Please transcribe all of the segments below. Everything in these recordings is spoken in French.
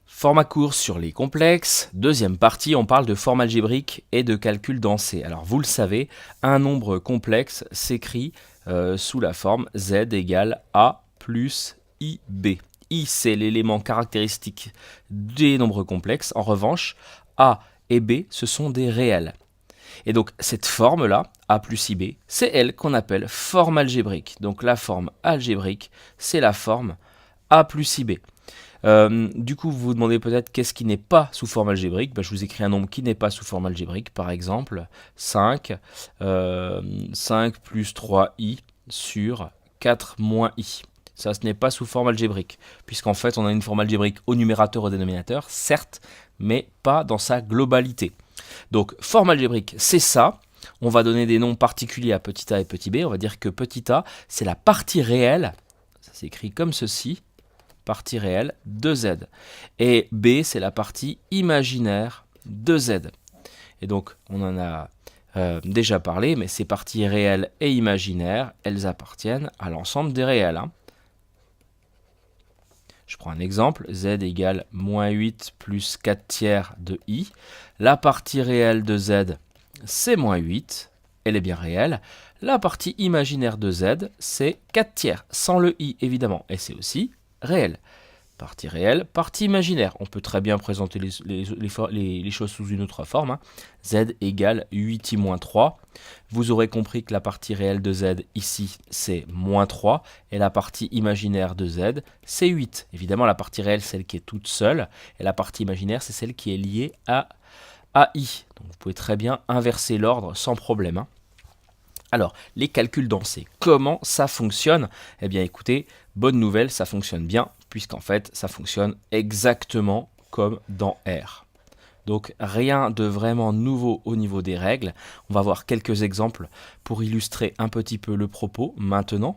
Format court sur les complexes. Deuxième partie, on parle de forme algébrique et de calcul dansé. Alors vous le savez, un nombre complexe s'écrit sous la forme z égale a plus ib. I, c'est l'élément caractéristique des nombres complexes. En revanche, a et b, ce sont des réels. Et donc cette forme-là, a plus ib, c'est elle qu'on appelle forme algébrique. Donc la forme algébrique, c'est la forme a plus ib. Du coup, vous vous demandez peut-être qu'est-ce qui n'est pas sous forme algébrique. Je vous écris un nombre qui n'est pas sous forme algébrique, par exemple 5, 5 plus 3i sur 4 moins i. Ça, ce n'est pas sous forme algébrique, puisqu'en fait, on a une forme algébrique au numérateur, au dénominateur, certes, mais pas dans sa globalité. Donc, forme algébrique, c'est ça. On va donner des noms particuliers à petit a et petit b. On va dire que petit a, c'est la partie réelle. Ça s'écrit comme ceci. Partie réelle de z. Et b, c'est la partie imaginaire de z. Et donc, on en a déjà parlé, mais ces parties réelles et imaginaires, elles appartiennent à l'ensemble des réels. Je prends un exemple, z égale moins 8 plus 4 tiers de i. La partie réelle de z, c'est moins 8, elle est bien réelle. La partie imaginaire de z, c'est 4 tiers, sans le i évidemment, et c'est aussi réel. Partie réelle, partie imaginaire. On peut très bien présenter les choses sous une autre forme. Z égale 8i moins 3. Vous aurez compris que la partie réelle de z ici, c'est moins 3. Et la partie imaginaire de z, c'est 8. Évidemment, la partie réelle, c'est celle qui est toute seule. Et la partie imaginaire, c'est celle qui est liée à i. Donc vous pouvez très bien inverser l'ordre sans problème. Alors, les calculs dansés, comment ça fonctionne? Eh bien écoutez, bonne nouvelle, ça fonctionne bien, puisqu'en fait, ça fonctionne exactement comme dans R. Donc, rien de vraiment nouveau au niveau des règles. On va voir quelques exemples pour illustrer un petit peu le propos maintenant.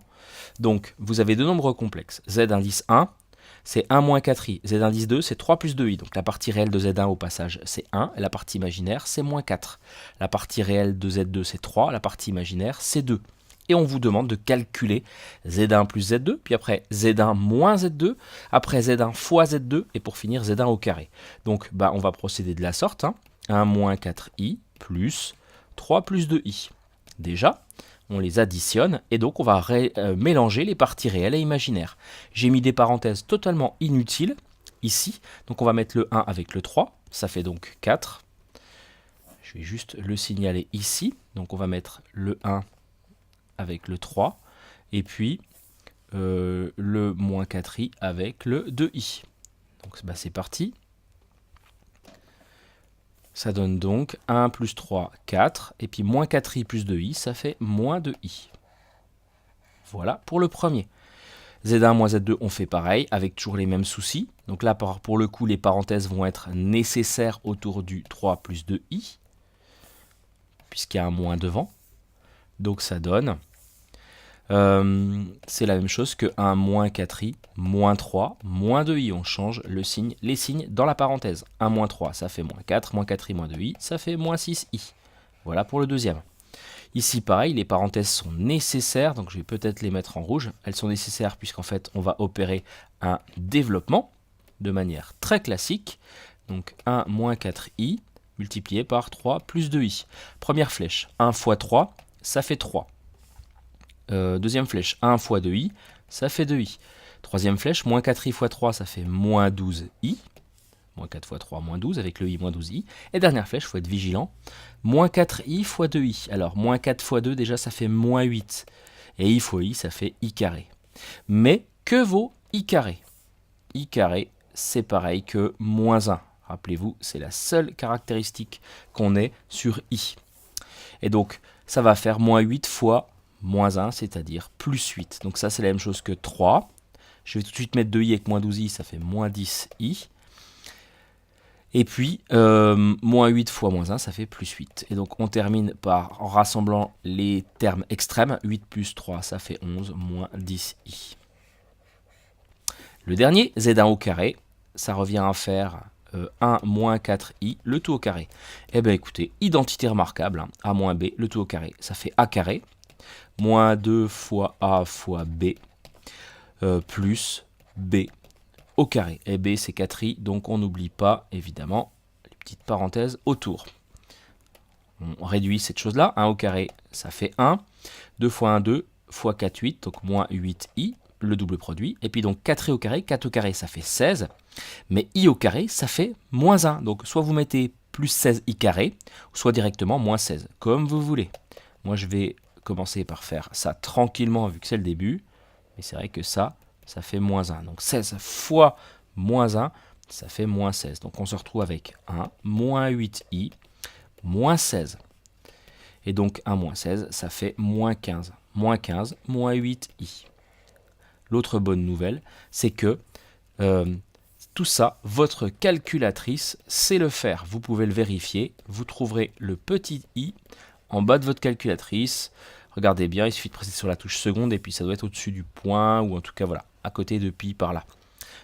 Donc, vous avez deux nombres complexes, z indice 1, c'est 1 moins 4i. Z indice 2, c'est 3 plus 2i. Donc la partie réelle de Z1 au passage, c'est 1. Et la partie imaginaire, c'est moins 4. La partie réelle de Z2, c'est 3. La partie imaginaire, c'est 2. Et on vous demande de calculer Z1 plus Z2, puis après Z1 moins Z2, après Z1 fois Z2, et pour finir Z1 au carré. Donc on va procéder de la sorte. 1 moins 4i plus 3 plus 2i. Déjà, on les additionne et donc on va mélanger les parties réelles et imaginaires. J'ai mis des parenthèses totalement inutiles ici, donc on va mettre le 1 avec le 3, ça fait donc 4. Je vais juste le signaler ici, donc on va mettre le 1 avec le 3, et puis le moins 4i avec le 2i. Donc c'est parti. Ça donne donc 1 plus 3, 4, et puis moins 4i plus 2i, ça fait moins 2i. Voilà pour le premier. Z1 moins Z2, on fait pareil, avec toujours les mêmes soucis. Donc là, pour le coup, les parenthèses vont être nécessaires autour du 3 plus 2i, puisqu'il y a un moins devant. Donc ça donne, c'est la même chose que 1 moins 4i, moins 3, moins 2i. On change les signes dans la parenthèse. 1 moins 3, ça fait moins 4, moins 4i, moins 2i, ça fait moins 6i. Voilà pour le deuxième. Ici, pareil, les parenthèses sont nécessaires, donc je vais peut-être les mettre en rouge. Elles sont nécessaires puisqu'en fait, on va opérer un développement de manière très classique. Donc 1 moins 4i multiplié par 3 plus 2i. Première flèche, 1 fois 3, ça fait 3. Deuxième flèche, 1 fois 2i, ça fait 2i. Troisième flèche, moins 4i fois 3, ça fait moins 12i. Moins 4 fois 3, moins 12, avec le i, moins 12i. Et dernière flèche, il faut être vigilant. Moins 4i fois 2i. Alors, moins 4 fois 2, déjà, ça fait moins 8. Et i fois i, ça fait i carré. Mais, que vaut i carré? I carré, c'est pareil que moins 1. Rappelez-vous, c'est la seule caractéristique qu'on ait sur i. Et donc, ça va faire moins 8 fois moins 1, c'est-à-dire plus 8. Donc ça, c'est la même chose que 3. Je vais tout de suite mettre 2i avec moins 12i, ça fait moins 10i. Et puis, moins 8 fois moins 1, ça fait plus 8. Et donc, on termine en rassemblant les termes extrêmes. 8 plus 3, ça fait 11, moins 10i. Le dernier, z1 au carré, ça revient à faire 1 moins 4i, le tout au carré. Eh bien, écoutez, identité remarquable, a moins b, le tout au carré. Ça fait a carré, moins 2 fois a fois b, plus b au carré. Et B, c'est 4i, donc on n'oublie pas, évidemment, les petites parenthèses autour. On réduit cette chose-là. 1 au carré, ça fait 1. 2 fois 1, 2, fois 4, 8, donc moins 8i, le double produit. Et puis donc 4i au carré, 4 au carré, ça fait 16. Mais i au carré, ça fait moins 1. Donc soit vous mettez plus 16i carré, soit directement moins 16, comme vous voulez. Moi, je vais commencer par faire ça tranquillement, vu que c'est le début. Mais c'est vrai que ça fait moins 1. Donc 16 fois moins 1, ça fait moins 16. Donc on se retrouve avec 1 moins 8i moins 16. Et donc 1 moins 16, ça fait moins 15. Moins 15, moins 8i. L'autre bonne nouvelle, c'est que tout ça, votre calculatrice sait le faire. Vous pouvez le vérifier. Vous trouverez le petit i en bas de votre calculatrice. Regardez bien, il suffit de presser sur la touche seconde et puis ça doit être au-dessus du point ou en tout cas voilà, à côté de pi par là.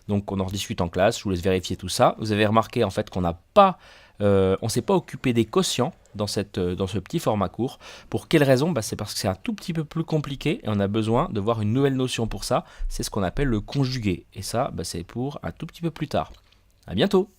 Donc on en rediscute en classe, je vous laisse vérifier tout ça. Vous avez remarqué en fait qu'on n'a pas, on s'est pas occupé des quotients dans ce petit format court. Pour quelle raison? C'est parce que c'est un tout petit peu plus compliqué et on a besoin de voir une nouvelle notion pour ça. C'est ce qu'on appelle le conjugué. Et ça, c'est pour un tout petit peu plus tard. À bientôt!